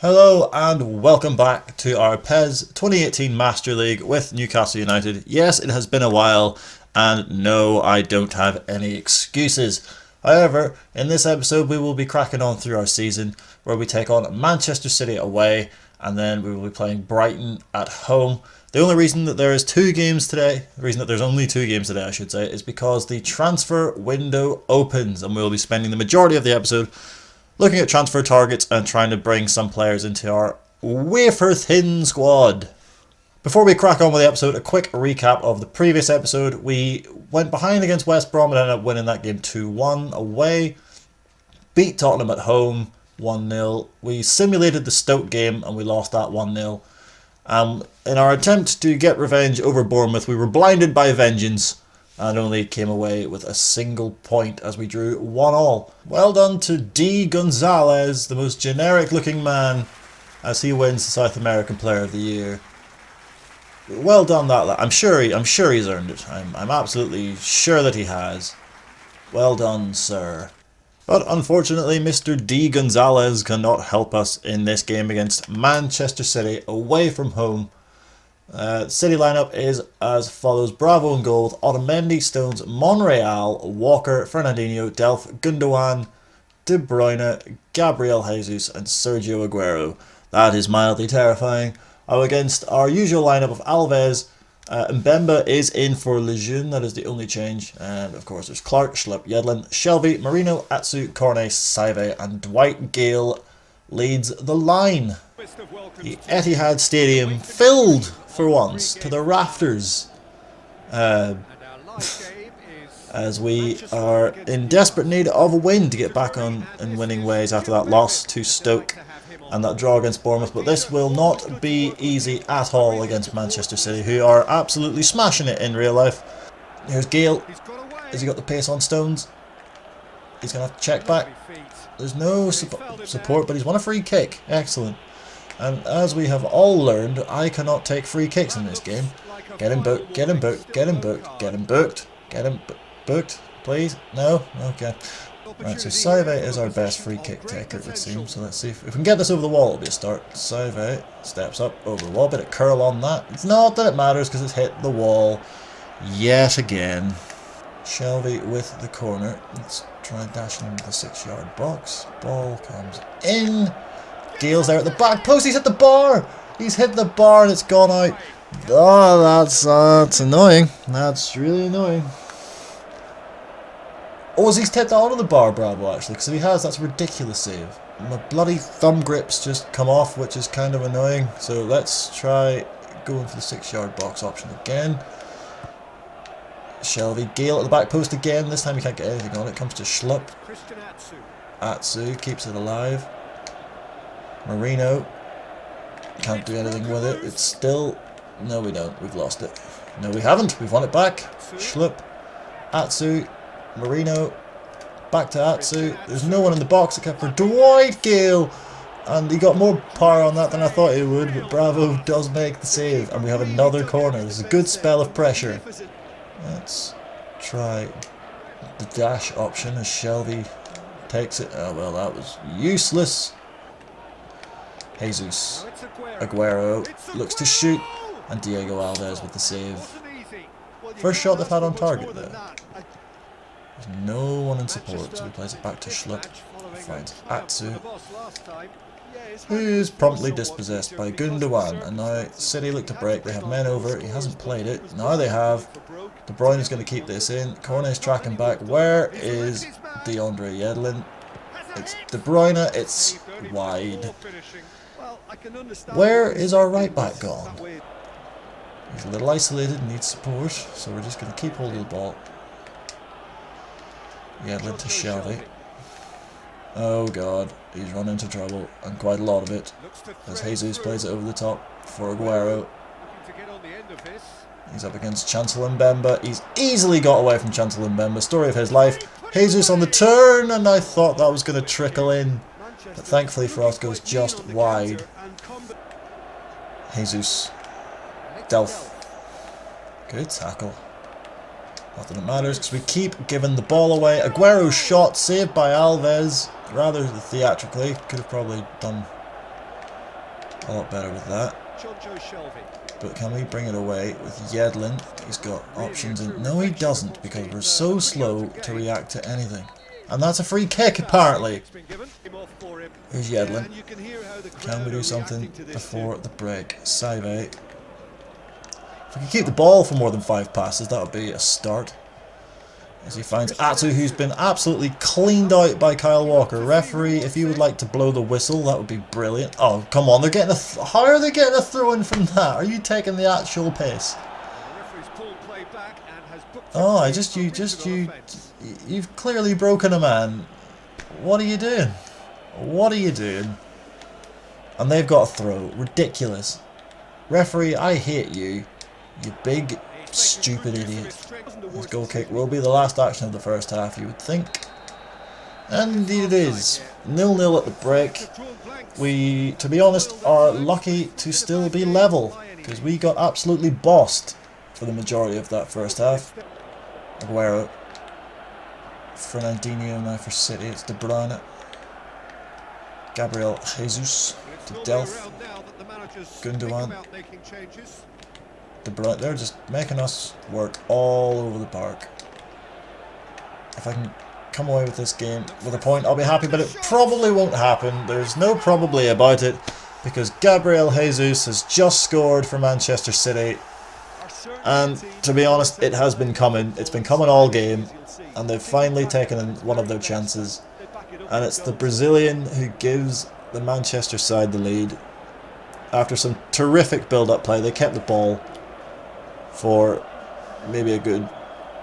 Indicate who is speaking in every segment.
Speaker 1: Hello and welcome back to our PES 2018 Master League with Newcastle United. Yes, it has been a while, and no, I don't have any excuses. However, in this episode we will be cracking on through our season, where we take on Manchester City away, and then we will be playing Brighton at home. The only reason that there is two games today, the reason that there's only two games today I should say, is because the transfer window opens, and we will be spending the majority of the episode looking at transfer targets and trying to bring some players into our wafer-thin squad. Before we crack on with the episode, a quick recap of the previous episode. We went behind against West Brom and ended up winning that game 2-1 away. Beat Tottenham at home 1-0. We simulated the Stoke game and we lost that 1-0. In our attempt to get revenge over Bournemouth, we were blinded by vengeance and only came away with a single point as we drew 1-1. Well done to D. Gonzalez, the most generic looking man, as he wins the South American Player of the Year. Well done that lad. I'm sure he's earned it. I'm absolutely sure that he has. Well done, sir. But unfortunately, Mr. D. Gonzalez cannot help us in this game against Manchester City away from home. City lineup is as follows: Bravo in goal, Otamendi, Stones, Monreal, Walker, Fernandinho, Delph, Gundogan, De Bruyne, Gabriel Jesus and Sergio Aguero. That is mildly terrifying. Against our usual lineup of Alves, Mbemba is in for Lejeune, that is the only change. And of course there's Clark, Schlupp, Yedlin, Shelvey, Marino, Atsu, Cornet, Saive and Dwight Gale leads the line. The Etihad Stadium filled for once to the rafters, as we are in desperate need of a win to get back on in winning ways after that loss to Stoke and that draw against Bournemouth. But this will not be easy at all against Manchester City, who are absolutely smashing it in real life. Here's Gale. Has he got the pace on Stones? He's going to have to check back. There's no support, but he's won a free kick. Excellent. And as we have all learned, I cannot take free kicks in this game. Get him booked, get him booked, get him booked, get him booked, get him booked, please? No? Okay. Right, so Saive is our best free kick taker, it would seem. So let's see if we can get this over the wall. It'll be a start. Saive steps up over the wall. Bit of curl on that. It's not that it matters because it's hit the wall yet again. Shelvey with the corner. Let's try dashing into the 6-yard box. Ball comes in. Gale's there at the back post. He's hit the bar. He's hit the bar and it's gone out. Oh, that's annoying. That's really annoying. Oh, he's tipped onto the bar, Bravo, actually. Because if he has, that's a ridiculous save. My bloody thumb grips just come off, which is kind of annoying. So let's try going for the 6-yard box option again. Shelvey, Gale at the back post again. This time he can't get anything on it. Comes to Schlupp. Atsu keeps it alive. Marino can't do anything with it. It's still... No, we don't. We've lost it. No, we haven't. We've won it back. Schlupp. Atsu. Marino. Back to Atsu. There's no one in the box except for Dwight Gale. And he got more power on that than I thought he would. But Bravo does make the save. And we have another corner. There's a good spell of pressure. Let's try the dash option as Shelvey takes it. Oh, well, that was useless. Jesus. Aguero looks to shoot. And Diego Alves with the save. First shot they've had on target there. There's no one in support, so he plays it back to Schlupp. Finds Atsu, who is promptly dispossessed by Gundogan. And now City look to break. They have men over. He hasn't played it. Now they have. De Bruyne is going to keep this in. Cornet's tracking back. Where is DeAndre Yedlin? It's De Bruyne. It's wide. Where is our right back gone? He's a little isolated, needs support, so we're just going to keep hold of the ball. Yedlin to Shelvey. Oh god, he's run into trouble, and quite a lot of it, as Jesus plays it over the top for Aguero. He's up against Chancellor Mbemba. He's easily got away from Chancellor Mbemba. Story of his life. Jesus on the turn, and I thought that was going to trickle in, but thankfully for us goes just wide. Jesus. Delph. Good tackle. Not that it matters because we keep giving the ball away. Aguero's shot saved by Alves. Rather theatrically. Could have probably done A lot better with that. But can we bring it away with Yedlin? He's got options in... No, he doesn't, because we're so slow to react to anything. And that's a free kick, apparently. Here's Yedlin. Can we do something before the break? Save. If we can keep the ball for more than 5 passes, that would be a start. As he finds Atsu, who's been absolutely cleaned out by Kyle Walker. Referee, if you would like to blow the whistle, that would be brilliant. Oh, come on, they're getting a... How are they getting a throw in from that? Are you taking the actual piss? Oh, you've clearly broken a man. What are you doing? What are you doing? And they've got a throw. Ridiculous. Referee, I hate you. You big, stupid idiot. This goal kick will be the last action of the first half, you would think. And indeed it is. 0-0 at the break. We, to be honest, are lucky to still be level, because we got absolutely bossed for the majority of that first half. Aguero. Fernandinho now for City. It's De Bruyne. Gabriel Jesus to Delph. Gundogan. De Bruyne. They're just making us work all over the park. If I can come away with this game with a point, I'll be happy, but it probably won't happen. There's no probably about it, because Gabriel Jesus has just scored for Manchester City. And to be honest, it has been coming. It's been coming all game, and they've finally taken one of their chances. And it's the Brazilian who gives the Manchester side the lead. After some terrific build-up play, they kept the ball for maybe a good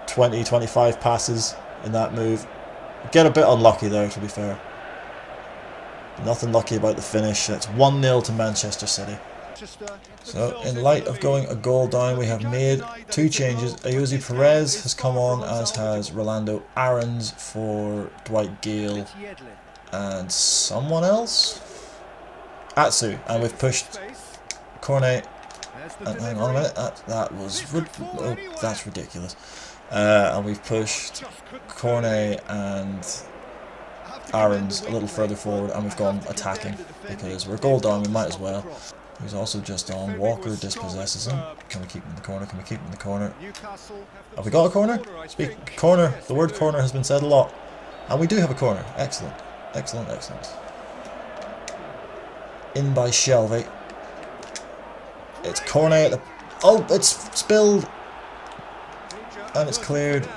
Speaker 1: 20-25 passes in that move. Get a bit unlucky there, to be fair. Nothing lucky about the finish. It's 1-0 to Manchester City. So, in light of going a goal down, we have made 2 changes. Ayoze Perez has come on, as has Rolando Aarons for Dwight Gale and someone else? Atsu. And we've pushed Cornet. And hang on a minute, that's ridiculous. And we've pushed Cornet and Aarons a little further forward, and we've gone attacking because we're goal down. We might as well. He's also just on. Walker dispossesses him. Can we keep him in the corner? Can we keep him in the corner? Have we got a corner? Speak corner. The word corner has been said a lot, and we do have a corner. Excellent, excellent, excellent. In by Shelby. It's Cornet at the... Oh, it's spilled. And it's cleared.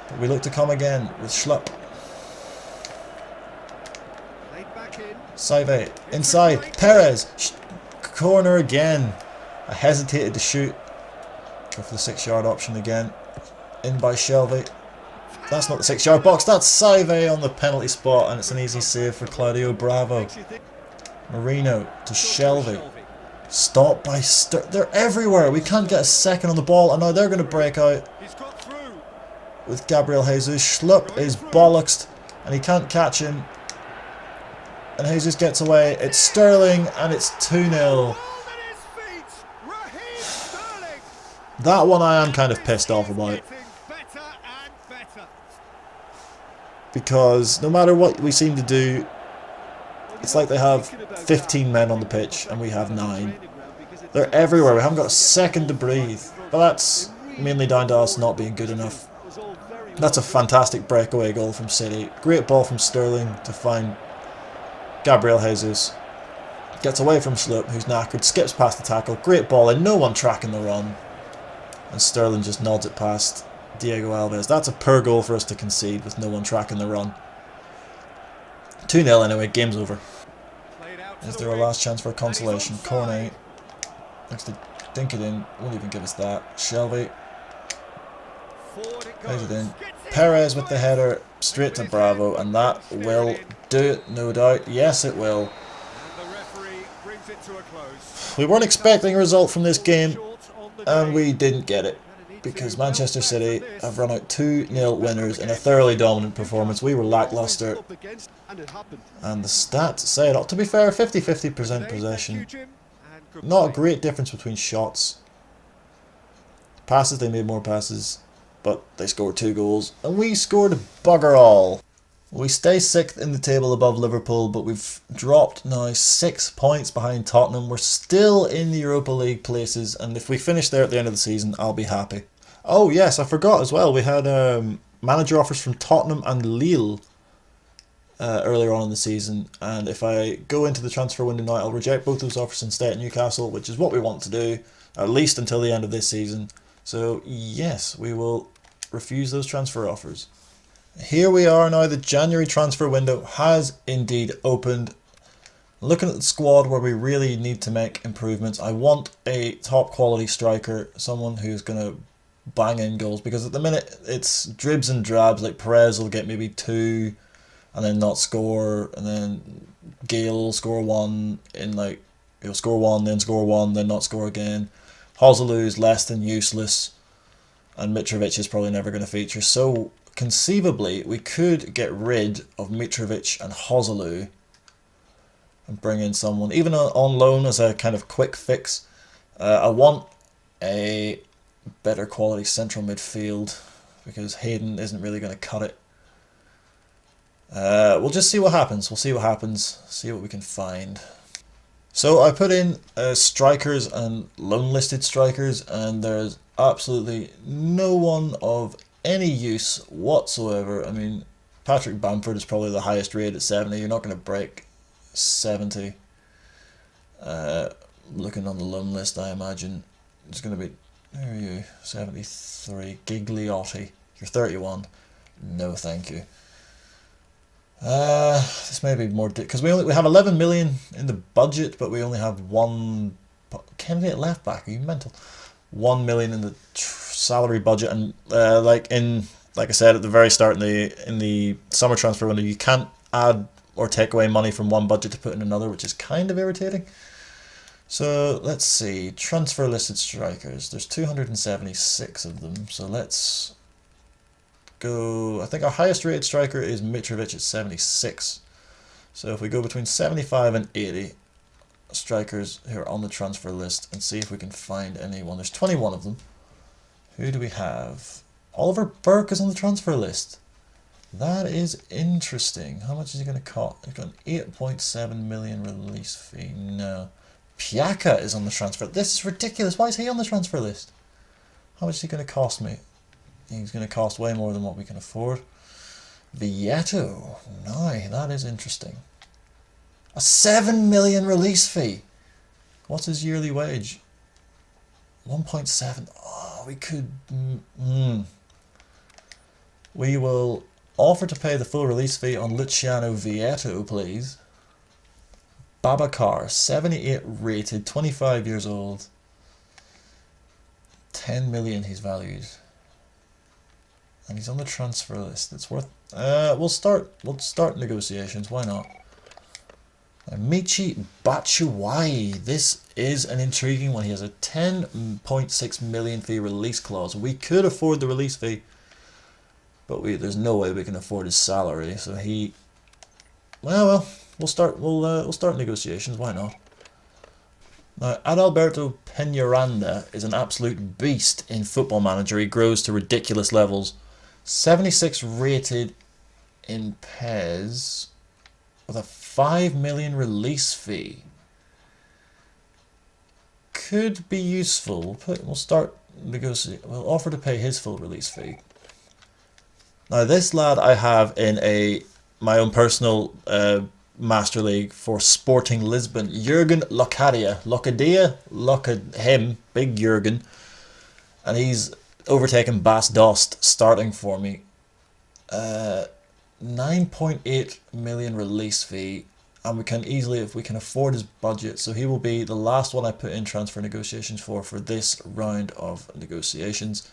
Speaker 1: But we look to come again with Schlupp. Saive. Inside. Perez. Corner again. I hesitated to shoot. Go for the 6-yard option again. In by Shelby. That's not the 6-yard box. That's Saive on the penalty spot. And it's an easy save for Claudio Bravo. Marino to Shelby. Stopped by they're everywhere. We can't get a second on the ball, and now they're going to break out with Gabriel Jesus. Schlupp is bollocksed, and he can't catch him. And Jesus gets away. It's Sterling, and it's 2-0. That one I am kind of pissed off about, because no matter what we seem to do, it's like they have 15 men on the pitch and we have 9. They're everywhere. We haven't got a second to breathe. But that's mainly down to us not being good enough. That's a fantastic breakaway goal from City. Great ball from Sterling to find Gabriel Jesus. Gets away from Schlupp, who's knackered. Skips past the tackle. Great ball and no one tracking the run. And Sterling just nods it past Diego Alves. That's a poor goal for us to concede with no one tracking the run. 2-0 anyway, game's over. Is there a last chance for a consolation? Cornet looks to dink it in, won't even give us that. Shelby plays it in. Perez with the header straight to Bravo, and that will do it, no doubt. Yes, it will. We weren't expecting a result from this game, and we didn't get it, because Manchester City have run out 2-0 winners in a thoroughly dominant performance. We were lacklustre, and the stats say it all. To be fair, 50-50% possession. Not a great difference between shots. Passes, they made more passes, but they scored 2 goals, and we scored bugger all. We stay 6th in the table above Liverpool, but we've dropped now 6 points behind Tottenham. We're still in the Europa League places, and if we finish there at the end of the season, I'll be happy. Oh yes, I forgot as well. We had manager offers from Tottenham and Lille earlier on in the season, and if I go into the transfer window now, I'll reject both those offers and stay at Newcastle, which is what we want to do, at least until the end of this season. So yes, we will refuse those transfer offers. Here we are now, the January transfer window has indeed opened. Looking at the squad where we really need to make improvements, I want a top quality striker, someone who's going to bang in goals, because at the minute it's dribs and drabs. Like Perez will get maybe 2 and then not score, and then Gale will score 1 in like, he'll score 1, then score 1, then not score again. Joselu is less than useless, and Mitrovic is probably never going to feature. So conceivably, we could get rid of Mitrovic and Joselu and bring in someone, even on loan as a kind of quick fix. I want a better quality central midfield because Hayden isn't really going to cut it. We'll just see what happens. We'll see what happens, see what we can find. So I put in strikers and loan listed strikers, and there's absolutely no one of any use whatsoever. I mean, Patrick Bamford is probably the highest rated at 70. You're not going to break 70. Looking on the loan list, I imagine it's going to be, there are you, 73. Gigliotti, you're 31. No, thank you. This may be more because we have 11 million in the budget, but we only have one candidate left back. Are you mental? 1 million in the salary budget, and like I said at the very start in the summer transfer window, you can't add or take away money from one budget to put in another, which is kind of irritating. So let's see, transfer listed strikers. There's 276 of them. So let's go. I think our highest rated striker is Mitrovic at 76. So if we go between 75 and 80 strikers who are on the transfer list and see if we can find anyone. There's 21 of them. Who do we have? Oliver Burke is on the transfer list. That is interesting. How much is he going to cost? He's got an 8.7 million release fee. No. Piaka is on the transfer. This is ridiculous. Why is he on the transfer list? How much is he going to cost me? He's going to cost way more than what we can afford. Vieto. No, that is interesting. A 7 million release fee. What's his yearly wage? 1.7. Oh, we could... We will offer to pay the full release fee on Luciano Vieto, please. Babacar, 78 rated, 25 years old. 10 million he's valued. And he's on the transfer list. It's worth... We'll start negotiations. Why not? Michi Batshuayi. This is an intriguing one. He has a 10.6 million fee release clause. We could afford the release fee, but there's no way we can afford his salary. So he... Well, we'll start negotiations. Why not? Now, Adalberto Peñaranda is an absolute beast in Football Manager. He grows to ridiculous levels. 76 rated in PES with a 5 million release fee. Could be useful. We'll start negotiating. We'll offer to pay his full release fee. Now, this lad I have in my own personal Master League for Sporting Lisbon, Jurgen Locadia, big Jurgen, and he's overtaken Bas Dost starting for me. 9.8 million release fee, and we can easily, if we can afford his budget, so he will be the last one I put in transfer negotiations for this round of negotiations.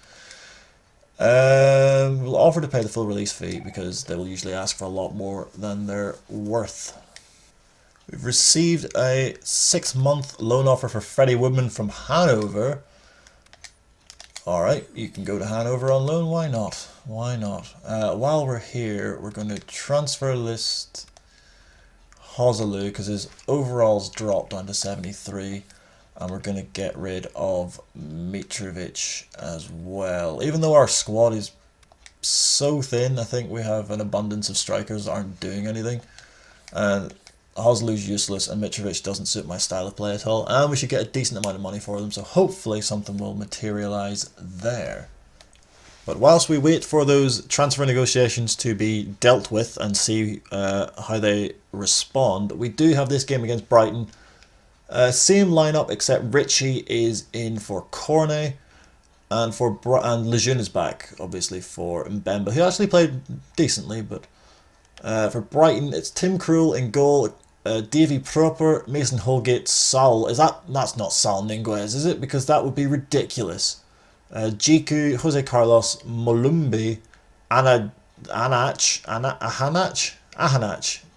Speaker 1: We'll offer to pay the full release fee because they will usually ask for a lot more than they're worth. We've received a 6-month loan offer for Freddie Woodman from Hanover. Alright, you can go to Hanover on loan, why not? Why not? While we're here, we're going to transfer list Joselu because his overalls dropped down to 73. And we're going to get rid of Mitrovic as well. Even though our squad is so thin. I think we have an abundance of strikers that aren't doing anything. And Hoslu's useless, and Mitrovic doesn't suit my style of play at all. And we should get a decent amount of money for them, so hopefully something will materialise there. But whilst we wait for those transfer negotiations to be dealt with and see how they respond, we do have this game against Brighton. Same lineup, except Richie is in for Cornet, and Lejeune is back, obviously, for Mbemba, who actually played decently. But for Brighton, it's Tim Krul in goal, Davy Proper, Mason Holgate, Saul. That's not Saul Niguez, is it? Because that would be ridiculous. Jiku, Jose Carlos, Molumbi, Ahanach.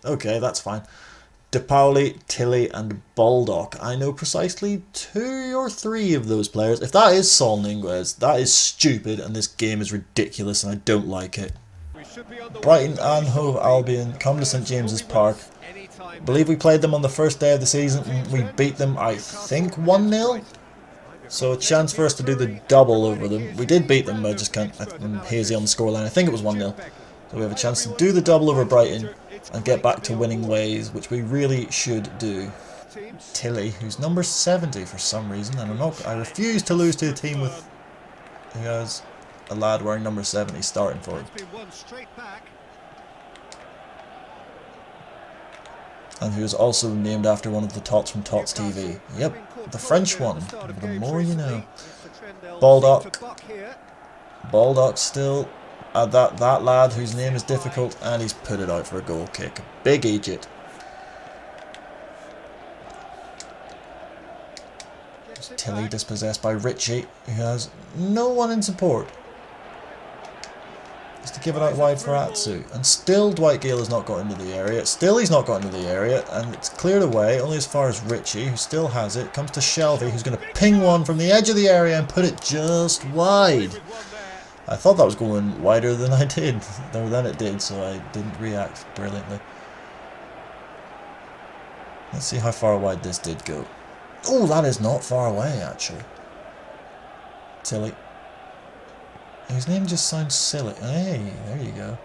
Speaker 1: Okay, that's fine. De Pauli, Tilly, and Baldock. I know precisely 2 or 3 of those players. If that is Saul Niguez, that is stupid, and this game is ridiculous, and I don't like it. Brighton and Hove Albion come to St James's Park. I believe we played them on the first day of the season, and we beat them, I think, 1-0. So a chance for us to do the double over them. We did beat them, but I just can't. I'm hazy on the scoreline. I think it was 1-0. So we have a chance to do the double over Brighton and get back to winning ways, which we really should do. Tilly, who's number 70 for some reason, and I refuse to lose to a team who has a lad wearing number 70 starting for it. And who is also named after one of the Tots from Tots TV. Yep, the French one. The more you know. Baldock still. That lad whose name is difficult, and he's put it out for a goal kick. Big Egypt. Tilly dispossessed by Richie, who has no one in support. Just to give it out wide for Atsu. And still Dwight Gale has not got into the area. Still he's not got into the area, and it's cleared away only as far as Richie, who still has it. Comes to Shelby, who's going to ping one from the edge of the area and put it just wide. I thought that was going wider than I did, though then it did, so I didn't react brilliantly. Let's see how far wide this did go. Oh, that is not far away, actually. Tilly. His name just sounds silly. Hey, there you go.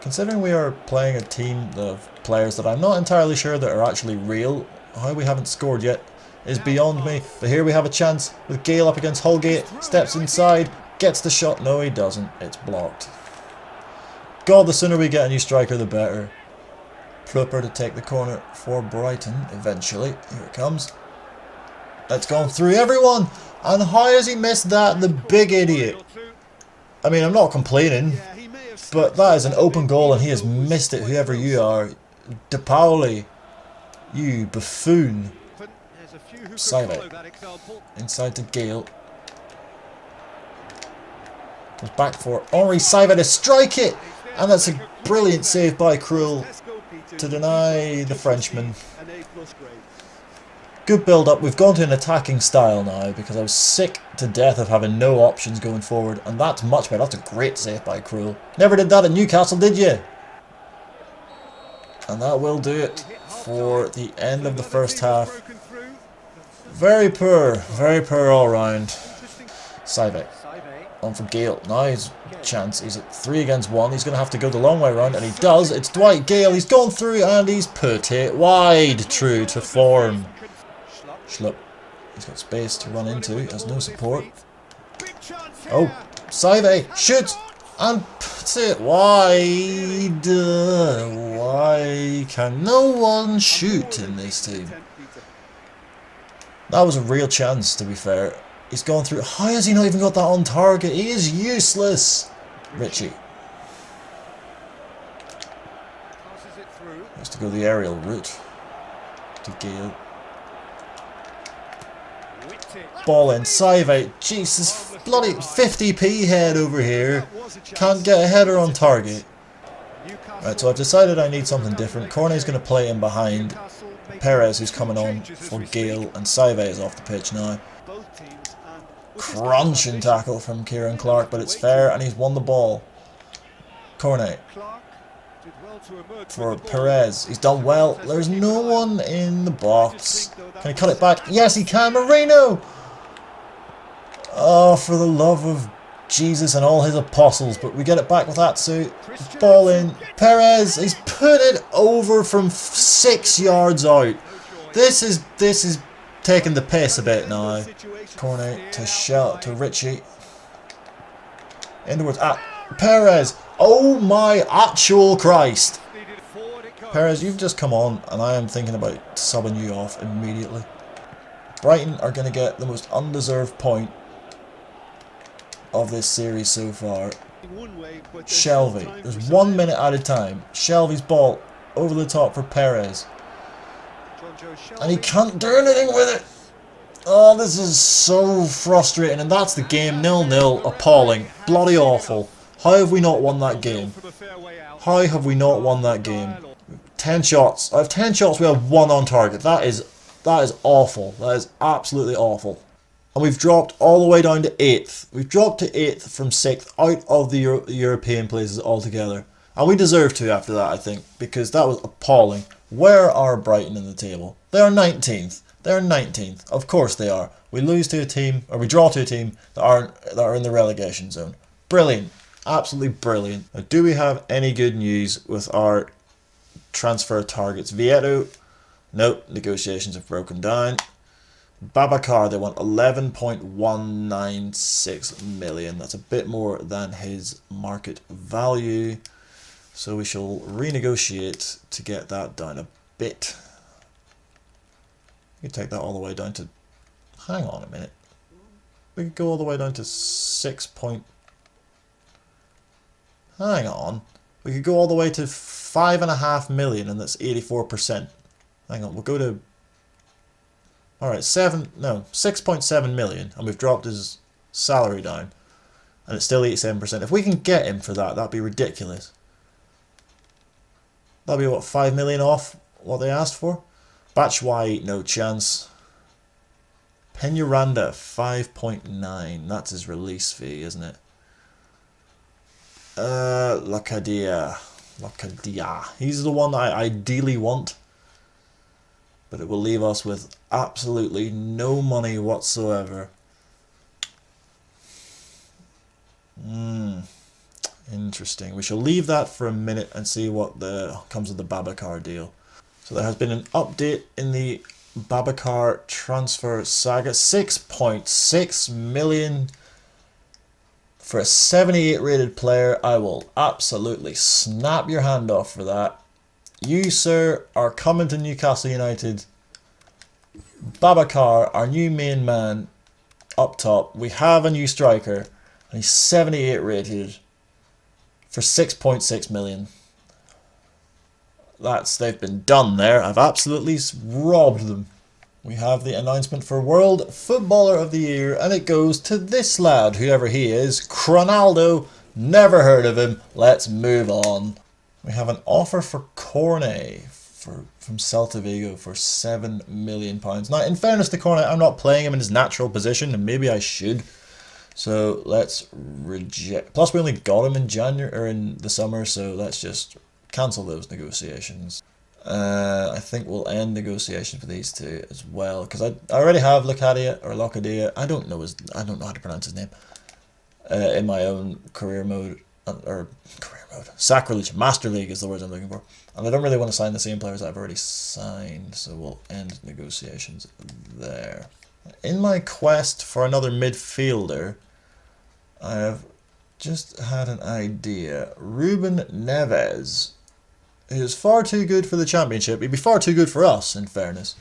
Speaker 1: Considering we are playing a team of players that I'm not entirely sure that are actually real, how we haven't scored yet is beyond me. But here we have a chance with Gale up against Holgate. Steps inside. Gets the shot. No, he doesn't. It's blocked. God, the sooner we get a new striker, the better. Proper to take the corner for Brighton eventually. Here it comes. It's gone through everyone. And how has he missed that? The big idiot. I mean, I'm not complaining, but that is an open goal and he has missed it, whoever you are. De Pauli, you buffoon. Save it. Inside to Gale. Goes back for Henri Saivet to strike it, and that's a brilliant save by Krul to deny the Frenchman. Good build up. We've gone to an attacking style now because I was sick to death of having no options going forward, and that's much better. That's a great save by Krul. Never did that at Newcastle, did you? And that will do it for the end of the first half. Very poor all round. Saivet. On for Gale. Now his chance. He's at 3 against 1. He's going to have to go the long way around, and he does. It's Dwight Gale. He's gone through and he's put it wide. True to form. Schlupp. He's got space to run into. He has no support. Oh, Saivet shoots and puts it wide. Why can no one shoot in this team? That was a real chance, to be fair. He's gone through. How has he not even got that on target? He is useless. Richie. Has to go the aerial route. To Gale. Ball in. Saivet. Jesus. Bloody 50p head over here. Can't get a header on target. Right, so I've decided I need something different. Cornet's going to play in behind. Perez, who's coming on for Gale. And Saivet is off the pitch now. Crunching tackle from Kieran Clark, but it's fair, and he's won the ball. Cornet for Perez. He's done well. There's no one in the box. Can he cut it back? Yes, he can. Moreno! Oh, for the love of Jesus and all his apostles, but we get it back with Atsu. Ball in. Perez, he's put it over from 6 yards out. This is taking the piss a bit now. Corner to Richie. Inwards at Perez. Oh my actual Christ. Perez, you've just come on and I am thinking about subbing you off immediately. Brighton are going to get the most undeserved point of this series so far. Shelvey. There's 1 minute at a time. Shelvey's ball over the top for Perez. And he can't do anything with it. Oh, this is so frustrating. And that's the game. 0-0. Appalling. Bloody awful. How have we not won that game? How have we not won that game? 10 shots. I have 10 shots. We have 1 on target. That is awful. That is absolutely awful. And we've dropped all the way down to 8th. We've dropped to 8th from 6th out of the European places altogether. And we deserve to after that, I think, because that was appalling. Where are Brighton in the table? They are 19th. They're 19th. Of course they are. We lose to a team, or we draw to a team that are in the relegation zone. Brilliant. Absolutely brilliant. Now, do we have any good news with our transfer targets? Vieto? Nope. Negotiations have broken down. Babacar, they want 11.196 million. That's a bit more than his market value. So we shall renegotiate to get that down a bit. You take that all the way down to... Hang on a minute. We could go all the way down to 6 point... Hang on. We could go all the way to 5.5 million and that's 84%. Hang on, we'll go to... Alright, 6.7 million, and we've dropped his salary down, and it's still 87%. If we can get him for that, that'd be ridiculous. That'd be, what, 5 million off what they asked for? Batshuayi, no chance. Peñaranda, 5.9. That's his release fee, isn't it? Locadia. He's the one that I ideally want. But it will leave us with absolutely no money whatsoever. Interesting. We shall leave that for a minute and see what comes of the Babacar deal. So there has been an update in the Babacar transfer saga. 6.6 million for a 78 rated player. I will absolutely snap your hand off for that. You, sir, are coming to Newcastle United. Babacar, our new main man, up top. We have a new striker, and he's 78 rated for 6.6 million. They've been done there. I've absolutely robbed them. We have the announcement for World Footballer of the Year, and it goes to this lad, whoever he is, Cronaldo. Never heard of him. Let's move on. We have an offer for Cornet from Celta Vigo for £7 million. Now, in fairness to Cornet, I'm not playing him in his natural position, and maybe I should. So let's reject. Plus, we only got him in January or in the summer, so let's just cancel those negotiations. I think we'll end negotiations for these two as well, because I already have Locadia. I don't know how to pronounce his name. In my own career mode. Sacrilege. Master League is the words I'm looking for. And I don't really want to sign the same players I've already signed, so we'll end negotiations there. In my quest for another midfielder, I have just had an idea. Ruben Neves, who is far too good for the Championship, he'd be far too good for us, in fairness,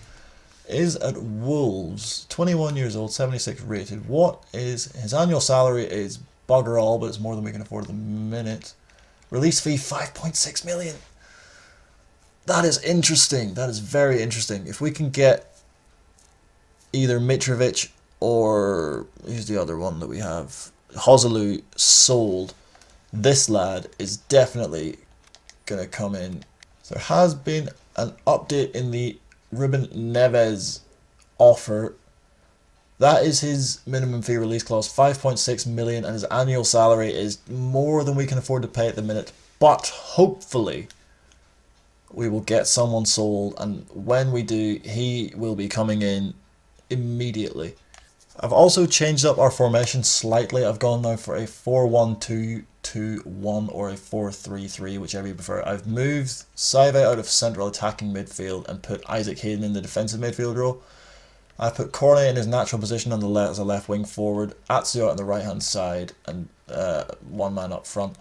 Speaker 1: is at Wolves. 21 years old, 76 rated. What is his annual salary? Is bugger all, but it's more than we can afford at the minute. Release fee 5.6 million. That is interesting. That is very interesting. If we can get either Mitrovic or who's the other one that we have, Joselu, sold, this lad is definitely gonna come in. There has been an update in the Ruben Neves offer. That is his minimum fee release clause, 5.6 million, and his annual salary is more than we can afford to pay at the minute. But hopefully we will get someone sold, and when we do, he will be coming in immediately. I've also changed up our formation slightly. I've gone now for a 4-1-2-2-1 or a 4-3-3, whichever you prefer. I've moved Saive out of central attacking midfield and put Isaac Hayden in the defensive midfield role. I've put Cornet in his natural position on the left as a left wing forward, Azio on the right hand side, and one man up front.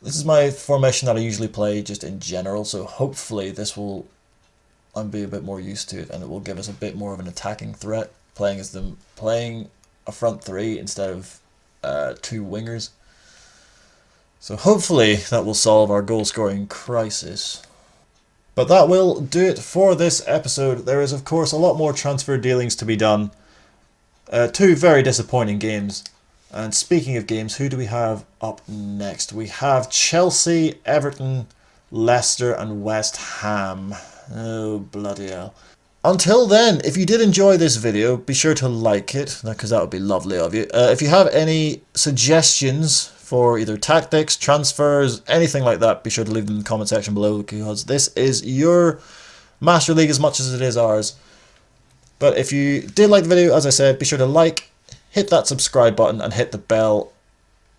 Speaker 1: This is my formation that I usually play just in general, so hopefully this will I'll be a bit more used to it, and it will give us a bit more of an attacking threat, playing a front three instead of two wingers. So hopefully that will solve our goal scoring crisis. But that will do it for this episode. There is of course a lot more transfer dealings to be done. Two very disappointing games. And speaking of games, who do we have up next? We have Chelsea, Everton, Leicester and West Ham. Oh, bloody hell. Until then, if you did enjoy this video, be sure to like it, because that would be lovely of you. If you have any suggestions for either tactics, transfers, anything like that, be sure to leave them in the comment section below, because this is your Master League as much as it is ours. But if you did like the video, as I said, be sure to like, hit that subscribe button and hit the bell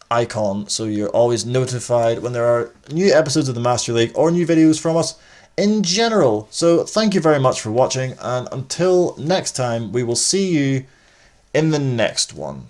Speaker 1: icon so you're always notified when there are new episodes of the Master League or new videos from us in general. So thank you very much for watching, and until next time, we will see you in the next one.